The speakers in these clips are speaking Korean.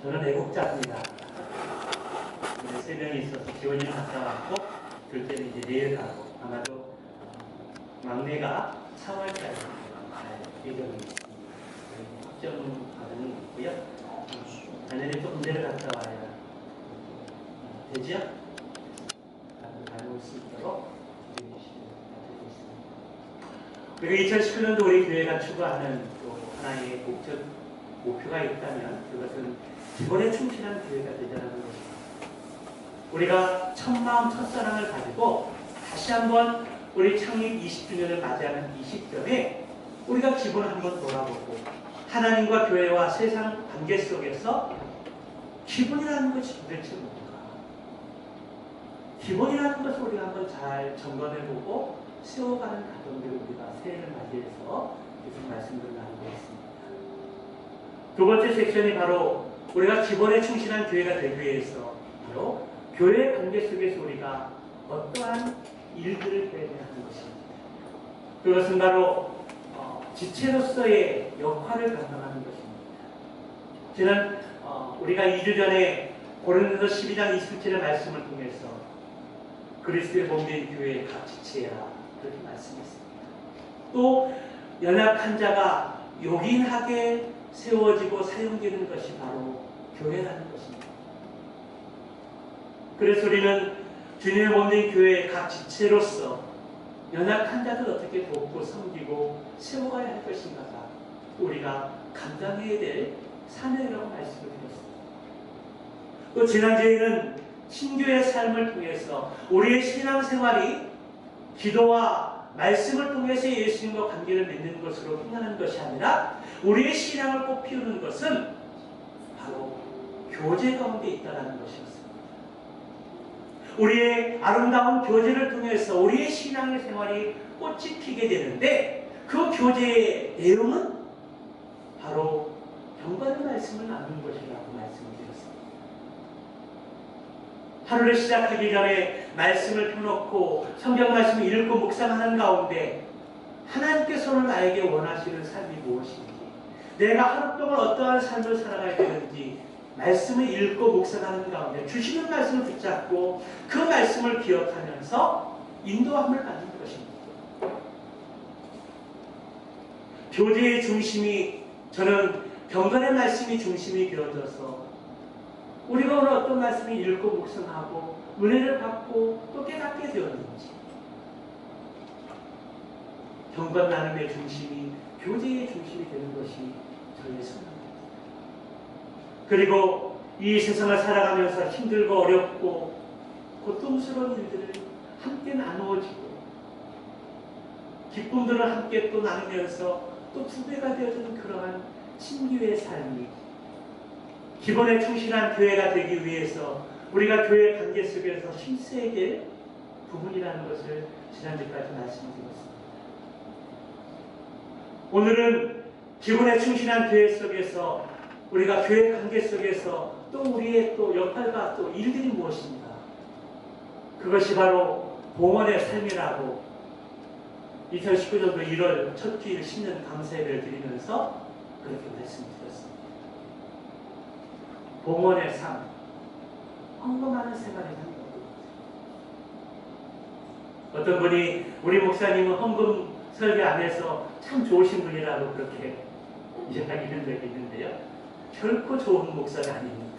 저는 애국자입니다. 세 명이 있어서 지원이 갔다 왔고, 둘째는 이제 내일 가고, 아마도 막내가 4월까지 예정이 있습니다. 확정 과정이 있고요. 당연히 조금 내려갔다 와야 되죠? 다녀올 수 있도록 기대해 주시면 되겠습니다. 그리고 2019년도 우리 교회가 추구하는 또 하나의 목표가 있다면 그것은 기본에 충실한 교회가 되자는 것입니다. 우리가 첫마음 첫사랑을 가지고 다시 한번 우리 창립 20주년을 맞이하는 이 시점에 우리가 기본을 한번 돌아보고 하나님과 교회와 세상 관계 속에서 기본이라는 것이 도대체 뭔가, 기본이라는 것을 우리가 한번 잘 점검해보고 세워가는 과정들을 우리가 새해를 맞이해서 계속 말씀들을 나누고 있습니다. 두 번째 섹션이 바로 우리가 기본에 충실한 교회가 되기 위해서 바로 교회 관계 속에서 우리가 어떠한 일들을 해야 하는 것입니다. 그것은 바로 지체로서의 역할을 감당하는 것입니다. 저는 우리가 2주 전에 고린도서 12장 27절의 말씀을 통해서 그리스도의 몸된 교회의 각 지체라 그렇게 말씀했습니다. 또 연약한 자가 요긴하게 세워지고 사용되는 것이 바로 교회라는 것입니다. 그래서 우리는 주님의 몸된 교회의 각 지체로서 연약한 자들 어떻게 돕고 섬기고 세워가야 할 것인가가 우리가 감당해야 될 사명이라고 말씀을 드렸습니다. 또 지난주에는 신교의 삶을 통해서 우리의 신앙생활이 기도와 말씀을 통해서 예수님과 관계를 맺는 것으로 끝나는 것이 아니라 우리의 신앙을 꽃피우는 것은 바로 교제 가운데 있다는 것이었습니다. 우리의 아름다운 교제를 통해서 우리의 신앙의 생활이 꽃이 피게 되는데 그 교제의 내용은 바로 경건의 말씀을 나누는 것이라고 말씀을 드렸습니다. 하루를 시작하기 전에 말씀을 펴놓고 성경 말씀을 읽고 묵상하는 가운데 하나님께서는 나에게 원하시는 삶이 무엇인지, 내가 하루 동안 어떠한 삶을 살아가야 되는지 말씀을 읽고 묵상하는 가운데 주시는 말씀을 붙잡고 그 말씀을 기억하면서 인도함을 받는 것입니다. 교제의 중심이, 저는 경건의 말씀이 중심이 되어져서 우리가 오늘 어떤 말씀을 읽고 묵상하고 은혜를 받고 또 깨닫게 되었는지, 경건 나눔의 중심이 교제의 중심이 되는 것이 저의 소망입니다. 그리고 이 세상을 살아가면서 힘들고 어렵고 고통스러운 일들을 함께 나누어지고 기쁨들을 함께 또 나누면서 또 두 배가 되어지는 그러한 친교의 삶이 기본에 충실한 교회가 되기 위해서 우리가 교회 관계 속에서 힘써야 될 부분이라는 것을 지난주까지 말씀드렸습니다. 오늘은 기본에 충실한 교회 속에서 우리가 교회 관계 속에서 또 우리의 또 역할과 또 일들이 무엇인가, 그것이 바로 봉헌의 삶이라고 2019년도 1월 첫 주일 신년 감사예배를 드리면서 그렇게 말씀드렸습니다. 봉헌의 삶, 헌금하는 생활이 하는 것. 어떤 분이 우리 목사님은 헌금 설교 안에서 참 좋으신 분이라고 그렇게 이야기한 적이 있는데요. 결코 좋은 목사가 아닙니다.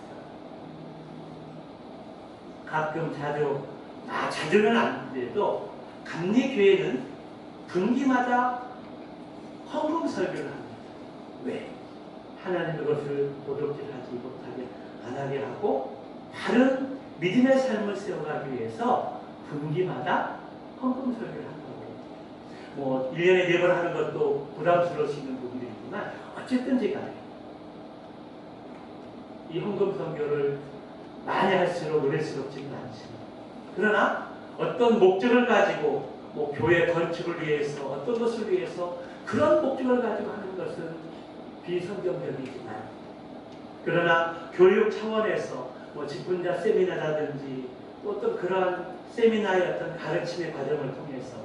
가끔 자주는 안 돼도 감리교회는 분기마다 헌금 설교를 합니다. 왜? 하나님 그것을 도둑질하지 못하게 안 하게 하고 바른 믿음의 삶을 세워가기 위해서 분기마다 헌금 설교를 한다고. 1년에 4번 하는 것도 부담스러울 수 있는 부분이지만 어쨌든지 간에 이 헌금 선교를 많이 할수록 노래스럽지는 않지만, 그러나 어떤 목적을 가지고 교회 건축을 위해서 어떤 것을 위해서 그런 목적을 가지고 하는 것은 비성경적이지만, 그러나 교육 차원에서 직분자 세미나라든지 또 어떤 그러한 세미나의 어떤 가르침의 과정을 통해서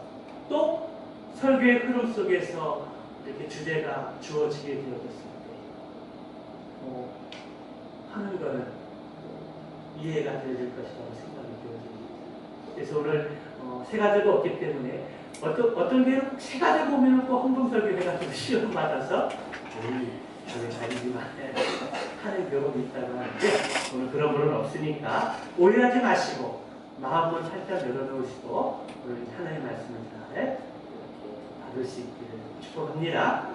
또 설교의 흐름 속에서 이렇게 주제가 주어지게 되어졌을 때 하는 것은 이해가 되어질 것이라고 생각이 되어집니다. 그래서 오늘 세 가지가 없기 때문에 어떤 교회는 세 가지 보면 또 헌금설교회가 좀 시험받아서 저게 아니지만 하는 경험이 있다고 하는데 오늘 그런 분은 없으니까 오해하지 마시고 마음을 살짝 열어놓으시고 오늘 하나님의 말씀을 잘 이렇게 받을 수 있기를 축복합니다.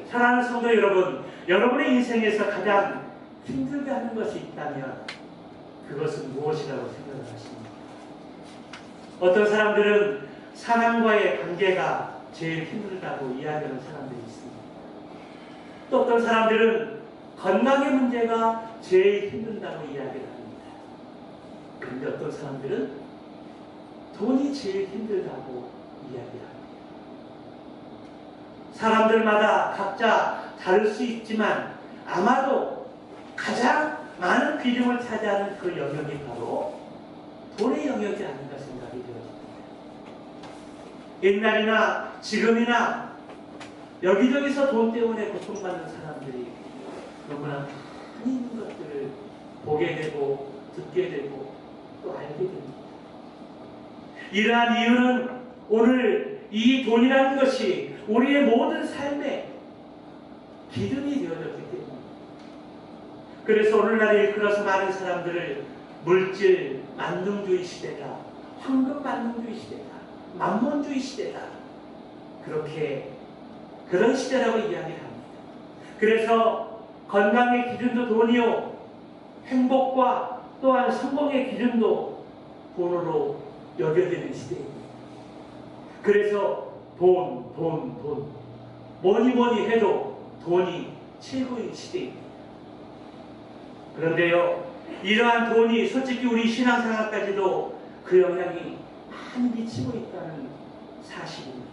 사랑하는 성도 여러분, 여러분의 인생에서 가장 힘들게 하는 것이 있다면 그것은 무엇이라고 생각을 하십니까? 어떤 사람들은 사람과의 관계가 제일 힘들다고 이야기하는 사람들이 있습니다. 또 어떤 사람들은 건강의 문제가 제일 힘든다고 이야기를 합니다. 그런데 어떤 사람들은 돈이 제일 힘들다고 이야기를 합니다. 사람들마다 각자 다를 수 있지만 아마도 가장 많은 비중을 차지하는 그 영역이 바로 돈의 영역이 아닌가 생각이 되어집니다. 옛날이나 지금이나 여기저기서 돈 때문에 고통받는 사람들이 너무나 많은 것들을 보게 되고 듣게 되고 또 알게 됩니다. 이러한 이유는 오늘 이 돈이라는 것이 우리의 모든 삶의 기둥이 되어졌기 때문입니다. 그래서 오늘날에 일컬어서 많은 사람들을 물질 만능주의 시대다, 황금 만능주의 시대다, 만몬주의 시대다, 그런 시대라고 이야기합니다. 그래서 건강의 기준도 돈이요, 행복과 또한 성공의 기준도 돈으로 여겨지는 시대입니다. 그래서 돈. 뭐니 해도 돈이 최고의 시대입니다. 그런데요, 이러한 돈이 솔직히 우리 신앙생활까지도 그 영향이 많이 미치고 있다는 사실입니다.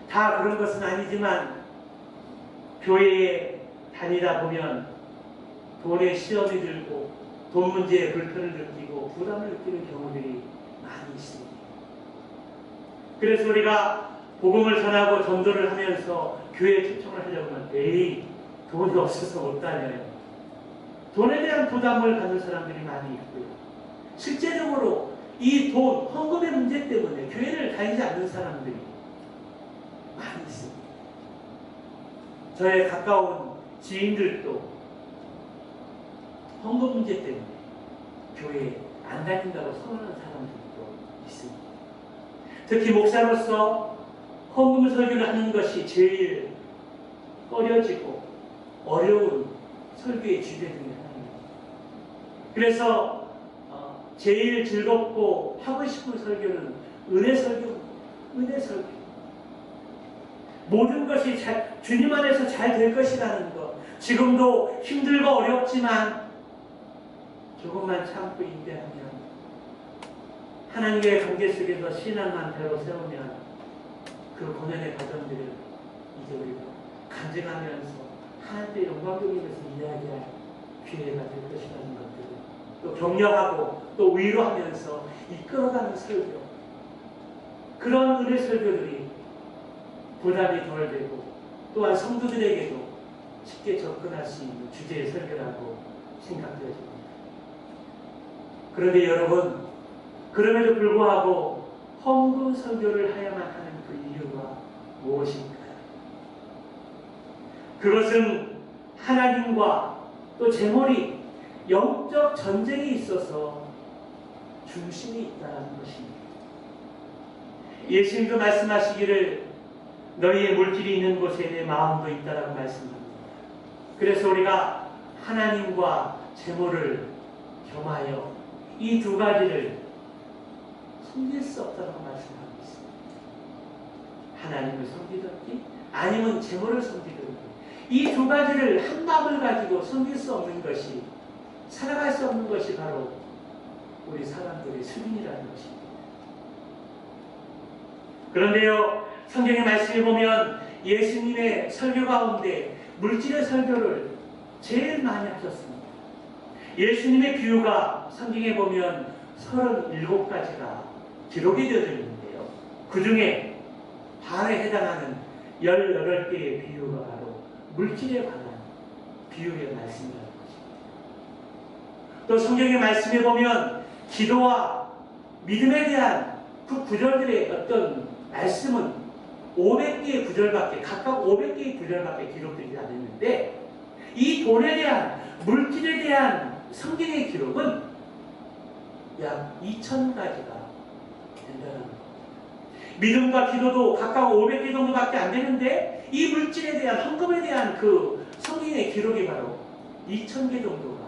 다 그런 것은 아니지만 교회에 다니다 보면 돈에 시험이 들고 돈 문제에 불편을 느끼고 부담을 느끼는 경우들이 많이 있습니다. 그래서 우리가 복음을 전하고 전도를 하면서 교회에 초청을 하려고 하면 돈이 없어서 못 다녀요. 돈에 대한 부담을 갖는 사람들이 많이 있고요. 실제적으로 이 돈, 헌금의 문제 때문에 교회를 다니지 않는 사람들이 많이 있습니다. 저의 가까운 지인들도 헌금 문제 때문에 교회에 안 다닌다고 선언하는 사람들도 있습니다. 특히 목사로서 헌금 설교를 하는 것이 제일 꺼려지고 어려운 설교의 주제 중에 하나입니다. 그래서 제일 즐겁고 하고 싶은 설교는 은혜 설교입니다. 은혜 설교. 모든 것이 주님 안에서 잘 될 것이라는 것. 지금도 힘들고 어렵지만 조금만 참고 인내하면 하나님과의 관계 속에서 신앙만 배로 세우면 그 고난의 과정들을 이제 우리가 간증하면서 하나님의 영광적인 것을 이야기할 기회가 될 것이라는 것들을 또 격려하고 또 위로하면서 이끌어가는 설교, 그런 은혜 설교들이 부담이 덜 되고 또한 성도들에게도 쉽게 접근할 수 있는 주제의 설교라고 생각되어집니다. 그런데 여러분, 그럼에도 불구하고 헌금 설교를 해야만 하는 그 이유가 무엇인가요? 그것은 하나님과 또 재물이 영적 전쟁에 있어서 중심이 있다는 것입니다. 예수님도 말씀하시기를 너희의 물질이 있는 곳에 내 마음도 있다라고 말씀합니다. 그래서 우리가 하나님과 재물을 겸하여 이 두 가지를 섬길 수 없다고 말씀하고 있습니다. 하나님을 섬기든지 아니면 재물을 섬기든지 이 두 가지를 한 마음을 가지고 섬길 수 없는 것이, 살아갈 수 없는 것이 바로 우리 사람들의 수준이라는 것입니다. 그런데요, 성경의 말씀에 보면 예수님의 설교 가운데 물질의 설교를 제일 많이 하셨습니다. 예수님의 비유가 성경에 보면 37가지가 기록이 되어 있는데요. 그 중에 반에 해당하는 18개의 비유가 바로 물질에 관한 비유의 말씀이라는 것입니다. 또 성경의 말씀에 보면 기도와 믿음에 대한 그 구절들의 어떤 말씀은 500개의 구절밖에, 각각 500개의 구절밖에 기록되지 않았는데, 이 돈에 대한, 물질에 대한 성경의 기록은 약 2000가지가 된다는 겁니다. 믿음과 기도도 각각 500개 정도밖에 안 되는데, 이 물질에 대한, 헌금에 대한 그 성경의 기록이 바로 2000개 정도가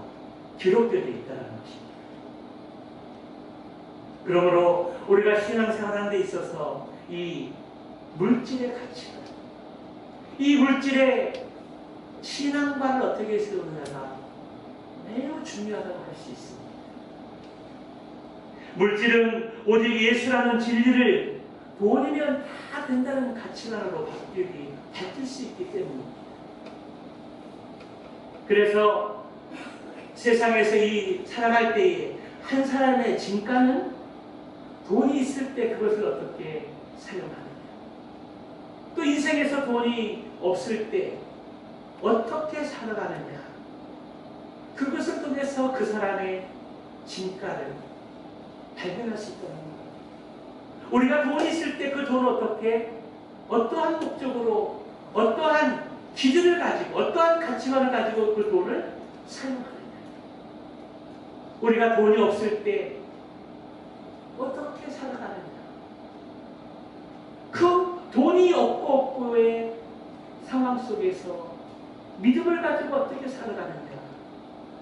기록되어 있다는 것입니다. 그러므로 우리가 신앙생활하는 데 있어서 이 물질의 가치가, 이 물질의 신앙관을 어떻게 세우느냐가 매우 중요하다고 할 수 있습니다. 물질은 오직 예수라는 진리를 돈이면 다 된다는 가치관으로 바뀔 수 있기 때문입니다. 그래서 세상에서 이 살아갈 때에 한 사람의 진가는 돈이 있을 때 그것을 어떻게 사용하느냐, 또 인생에서 돈이 없을 때 어떻게 살아가느냐, 그것을 통해서 그 사람의 진가를 발견할 수 있다는 거예요. 우리가 돈이 있을 때 그 돈을 어떻게, 어떠한 목적으로, 어떠한 기준을 가지고, 어떠한 가치관을 가지고 그 돈을 사용하느냐, 우리가 돈이 없을 때 어떻게 살아가느냐, 그 돈이 없고 없고의 상황 속에서 믿음을 가지고 어떻게 살아가느냐,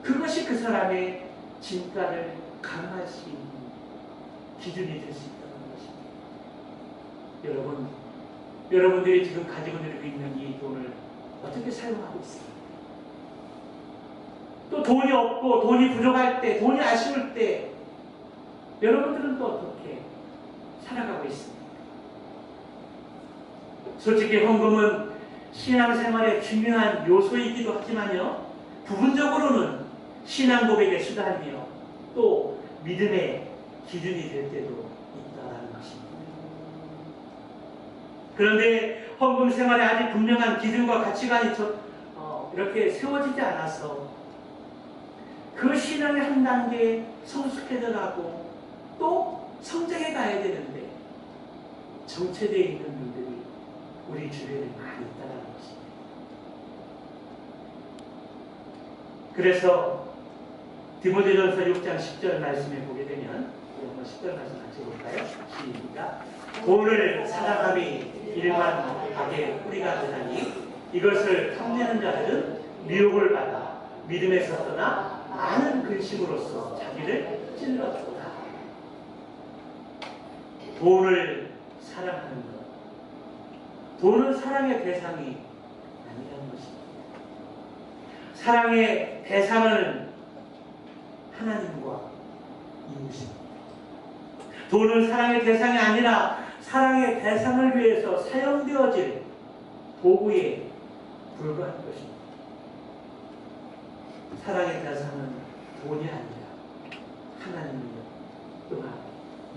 그것이 그 사람의 진가를 강화할 수 있는 기준이 될 수 있다는 것입니다. 여러분들이 지금 가지고 있는 이 돈을 어떻게 사용하고 있습니까? 또 돈이 없고 돈이 부족할 때, 돈이 아쉬울 때 여러분들은 또 어떻게 살아가고 있습니까? 솔직히 헌금은 신앙생활의 중요한 요소이기도 하지만요, 부분적으로는 신앙 고백의 수단이며 또 믿음의 기준이 될 때도 있다는 것입니다. 그런데 헌금 생활에 아직 분명한 기준과 가치관이 이렇게 세워지지 않아서 그 신앙의 한 단계 성숙해져 가고 또 성장해 가야 되는데 정체되어 있는 분들이 우리 주변에 많이 있다는 것입니다. 그래서 디모데전서 6장 10절 말씀에 보게 되면, 우리 한번 10절 말씀 같이 볼까요? 시작. 돈을 사랑함이 일만하게 뿌리가 되나니 이것을 탐내는 자들은 미혹을 받아 믿음에서 떠나 많은 근심으로써 자기를 찔렀도다. 돈을 사랑하는 것, 돈은 사랑의 대상이 아니라는 것입니다. 사랑의 대상은 하나님과 이웃입니다. 돈은 사랑의 대상이 아니라 사랑의 대상을 위해서 사용되어질 도구에 불과한 것입니다. 사랑의 대상은 돈이 아니라 하나님이요 또한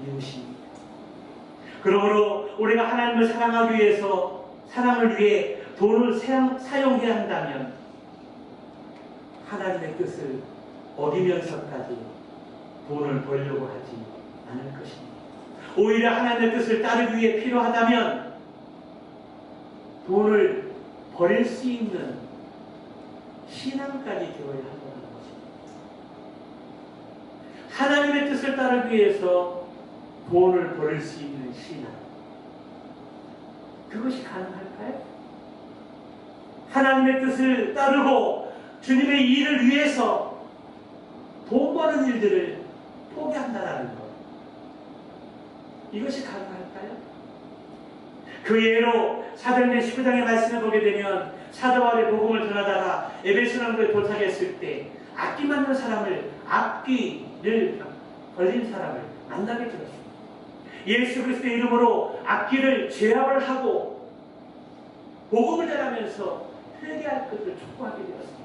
이웃입니다. 그러므로 우리가 하나님을 사랑하기 위해서, 사랑을 위해 돈을 사용해야 한다면 하나님의 뜻을 어기면서까지 돈을 벌려고 하지 않을 것입니다. 오히려 하나님의 뜻을 따르기 위해 필요하다면 돈을 버릴 수 있는 신앙까지 되어야 한다는 것입니다. 하나님의 뜻을 따르기 위해서 돈을 버릴 수 있는 신앙, 그것이 가능할까요? 하나님의 뜻을 따르고 주님의 일을 위해서 돈 버는 일들을 포기한다는 것, 이것이 가능할까요? 그 예로 사도행전 19장의 말씀을 보게 되면 사도 바울의 복음을 전하다가 에베소서에 도착했을 때 악기 맞는 사람을, 악기를 걸린 사람을 만나게 되었습니다. 예수 그리스도의 이름으로 악기를 제압을 하고 복음을 전하면서 회개할 것을 촉구하게 되었습니다.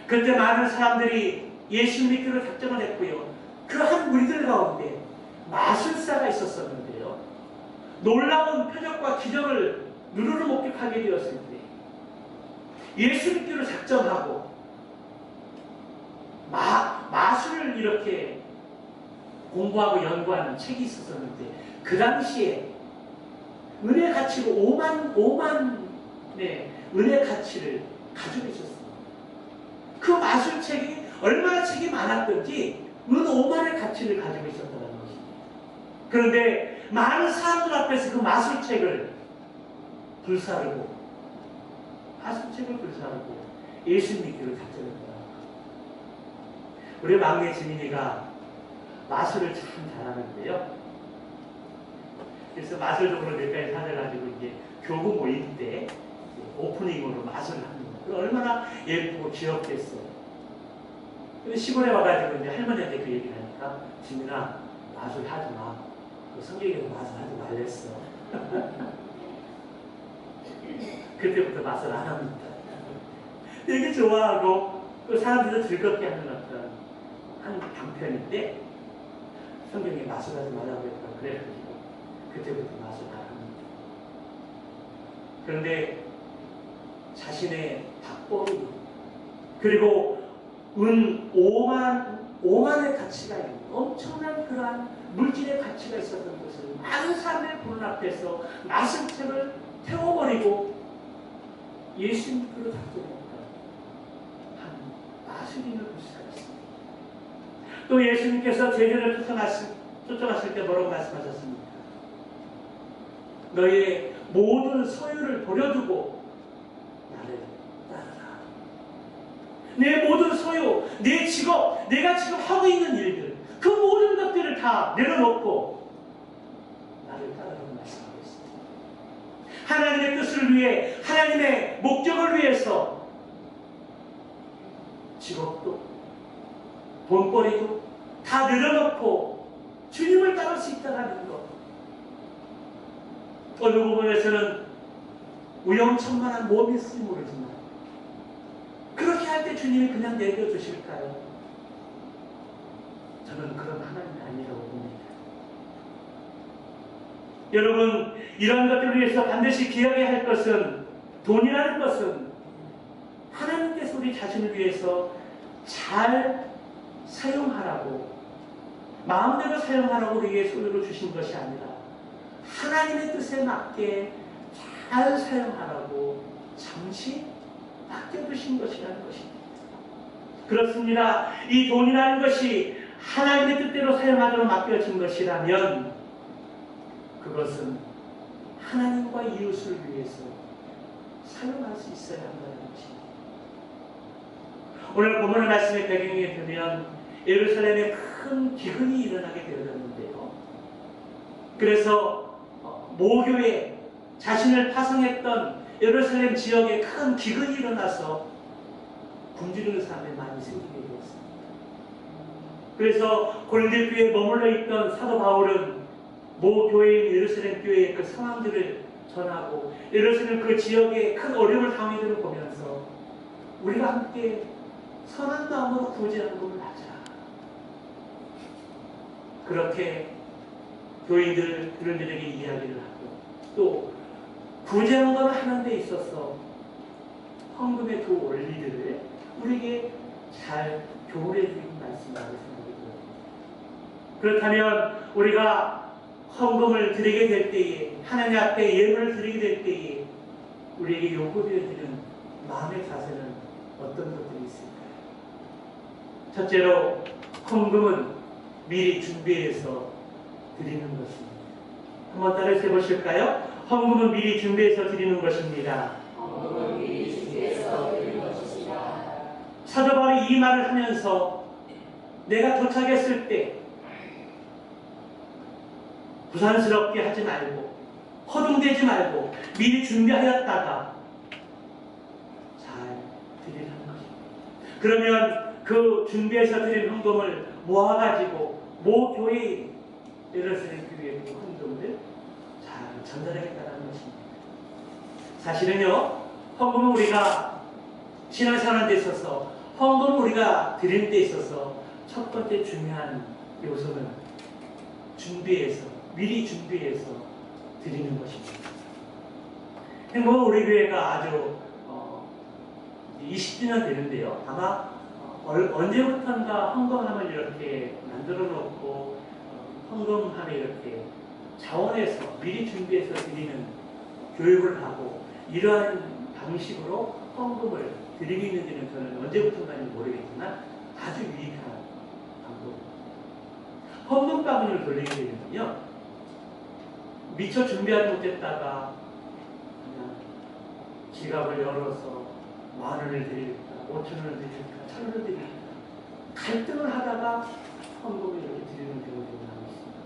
그때 많은 사람들이 예수 믿기로 작정을 했고요. 그 한 무리들 가운데 마술사가 있었었는데요, 놀라운 표적과 기적을 눈으로 목격하게 되었을 때 예수 믿기로 작정하고 마술을 이렇게 공부하고 연구하는 책이 있었는데 그 당시에 은혜 가치로 5만 은혜 가치를 가지고 있었습니다. 그 마술책이 얼마나 책이 많았던지 은 5만의 가치를 가지고 있었다는 것입니다. 그런데 많은 사람들 앞에서 그 마술책을 불사르고 예수 믿기로 작정했다. 우리 막내 지민이가 마술을 참 잘하는데요. 그래서 마술적으로 몇 가지 찾아가지고 이제 교구 모임 때 오프닝으로 마술을 합니다. 얼마나 예쁘고 귀엽겠어요. 근데 시골에 와가지고 이제 할머니한테 그 얘기를 하니까 지민아 마술 하지 마. 성경에서 마술 하지 말랬어. 그때부터 마술 안 합니다. 되게 좋아하고 또 사람들도 즐겁게 하는 어떤 한 방편인데 성경에 마술하지 말라고 했다 그래가지고 그때부터 마술 안 합니다. 그런데 자신의 닭벌이 그리고 은 5만의 가치가 있는 엄청난 그러한 물질의 가치가 있었던 것을 많은 사람들의 보는 앞에서 마술책을 태워버리고 예수 믿기로 작정했다. 한 마술인을 볼 수가 있습니다. 또 예수님께서 제자를 쫓아갔을 때 뭐라고 말씀하셨습니까? 너의 모든 소유를 버려두고 나를 따르라. 내 모든 소유, 내 직업, 내가 지금 하고 있는 일들, 그 모든 것들을 다 내려놓고 나를 따르라고 말씀하고 있습니다. 하나님의 뜻을 위해, 하나님의 목적을 위해서 직업도, 돈벌이도 다 내려놓고 주님을 따를 수 있다는 것. 어느 부분에서는 위험천만한 몸이 있을지 모르지만 그렇게 할 때 주님이 그냥 내려주실까요? 저는 그런 하나님이 아니라고 봅니다. 여러분, 이런 것들을 위해서 반드시 기억해야 할 것은, 돈이라는 것은 하나님께서 우리 자신을 위해서 잘 사용하라고, 마음대로 사용하라고 우리에게 손으로 주신 것이 아니라 하나님의 뜻에 맞게 잘 사용하라고 잠시 맡겨두신 것이라는 것입니다. 그렇습니다. 이 돈이라는 것이 하나님의 뜻대로 사용하도록 맡겨진 것이라면 그것은 하나님과 이웃을 위해서 사용할 수 있어야 한다는 것입니다. 오늘 본문의 말씀의 배경에 보면 예루살렘에 큰 기근이 일어나게 되었는데요. 그래서 모교에 자신을 파송했던 예루살렘 지역에 큰 기근이 일어나서 굶주리는 사람이 많이 생기게 되었습니다. 그래서 고린도 교회에 머물러 있던 사도 바울은 모 교회인 예루살렘 교회의 그 상황들을 전하고 예루살렘 그 지역에 큰 어려움을 당하게 되는 걸 보면서 우리가 함께 선한 마음으로 구제하는 하자. 그렇게 교인들에게 이야기를 하고 또 구제하는 걸 하는 데 있어서 헌금의 그 원리들을 우리에게 잘 교훈해 주는 말씀이라고 생각이 들어요. 그렇다면 우리가 헌금을 드리게 될 때에 하나님 앞에 예물을 드리게 될 때에 우리에게 요구되어지는 마음의 자세는 어떤 것들이 있을까요? 첫째로 헌금은 미리 준비해서 드리는 것입니다. 한번 따라서 해보실까요? 헌금은 미리 준비해서 드리는 것입니다. 헌금은 미리 준비해서 드리는 것입니다. 사도 바울이 이 말을 하면서 내가 도착했을 때 부산스럽게 하지 말고 허둥대지 말고 미리 준비하였다가 잘 드리라는 것입니다. 그러면 그 준비해서 드린 헌금을 모아가지고 모 교회에 예루살렘 교회의 그 헌금을 잘 전달하겠다는 것입니다. 사실은요, 헌금은 우리가 신앙생활하는 데 있어서 헌금을 우리가 드리는 데 있어서 첫 번째 중요한 요소는 미리 준비해서 드리는 것입니다. 행복은 우리 교회가 아주 20주년 되는데요. 아마 언제부턴가 헌금함을 이렇게 만들어 놓고 헌금함에 이렇게 자원해서 미리 준비해서 드리는 교육을 하고 이러한 방식으로 헌금을 드리고 있는지는 저는 언제부턴가는 모르겠지만 아주 유익한 방법입니다. 헌금 바구니를 돌리게 되면요, 미처 준비하지 못했다가 그냥 지갑을 열어서 10,000원을 드릴까, 5,000원을 드릴까, 1,000원을 드릴까 갈등을 하다가 헌금을 이렇게 드리는 경우도 많이 있습니다.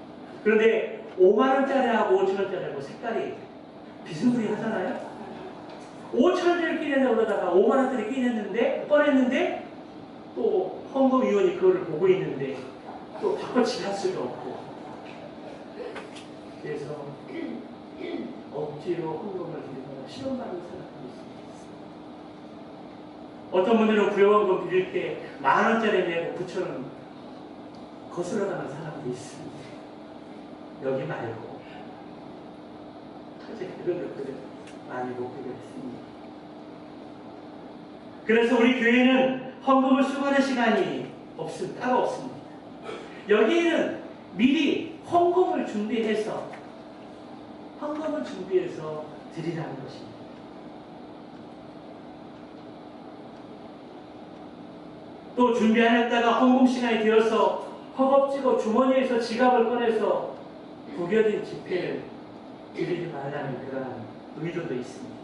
그런데 5만원짜리하고 5,000원짜리하고 색깔이 비스무리 하잖아요. 5,000원짜리 끼내려고 그러다가 5만원짜리 끼냈는데, 꺼냈는데 또 헌금위원이 그거를 보고 있는데 또 바꿔치기 할 수가 없고, 그래서 억지로 헌금을 드리거나 시험받는 사람들이 있습니다. 어떤 분들은 구역원금 드릴 때 10,000원짜리 내고 9,000원 거슬러가는 사람도 있습니다. 여기 말고 사실 그런 것들을 많이 목격을 했습니다. 그래서 우리 교회는 헌금을 수거하는 시간이 따로 없습니다. 여기에는 미리 헌금을 준비해서 드리라는 것입니다. 또 준비 안 했다가 헌금 시간이 되어서 허겁지겁 주머니에서 지갑을 꺼내서 구겨진 지폐를 드리지 말라는 그런 의도도 있습니다.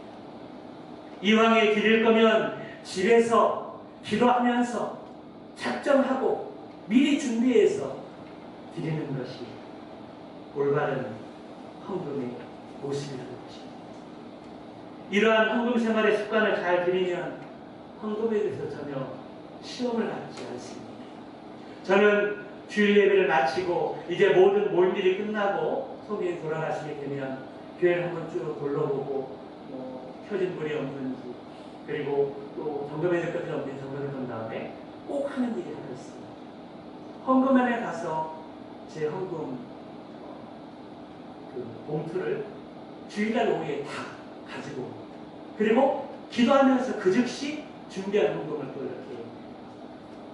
이왕에 드릴 거면 집에서 기도하면서 작정하고 미리 준비해서 드리는 것이 올바른 헌금의 모습이라는 것입니다. 이러한 헌금 생활의 습관을 잘 들이면 헌금에 대해서 전혀 시험을 받지 않습니다. 저는 주일 예배를 마치고 이제 모든 모임들이 끝나고 성경에 돌아가시게 되면 교회를 한번 쭉 둘러보고 켜진 불이 없는지, 그리고 또 점검해야 될 것이 없는지 점검해 본 다음에 꼭 하는 일이 하나 있습니다. 헌금함에 가서 제 헌금 봉투를 주일날 오후에 다 가지고 옵니다. 그리고 기도하면서 그 즉시 준비한 헌금을 또 이렇게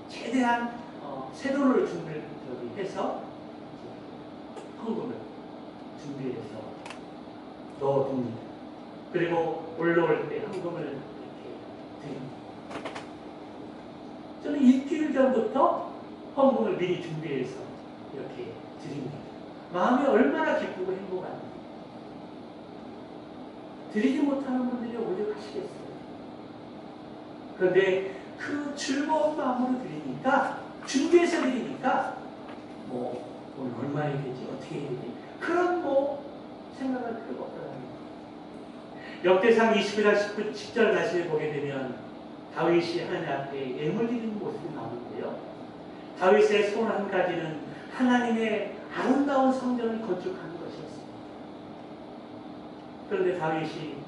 최대한 새 돈을 준비해서 헌금을 준비해서 넣어둡니다. 그리고 올라올 때 헌금을 이렇게 드립니다. 저는 일주일 전부터 헌금을 미리 준비해서 이렇게 드립니다. 마음이 얼마나 기쁘고 행복합니다. 드리지 못하는 분들이 오히려 가시겠어요. 그런데 그 즐거운 마음으로 드리니까, 준비해서 드리니까 오늘 얼마 해야 되지, 어떻게 해야 되지, 그런 생각할 필요가 없다는 거예요. 역대상 29장 10절 말씀을 보게 되면 다윗이 하나님 앞에 예물 드리는 모습이 나오는데요, 다윗의 소원 한 가지는 하나님의 아름다운 성전을 건축하는 것이었습니다. 그런데 다윗이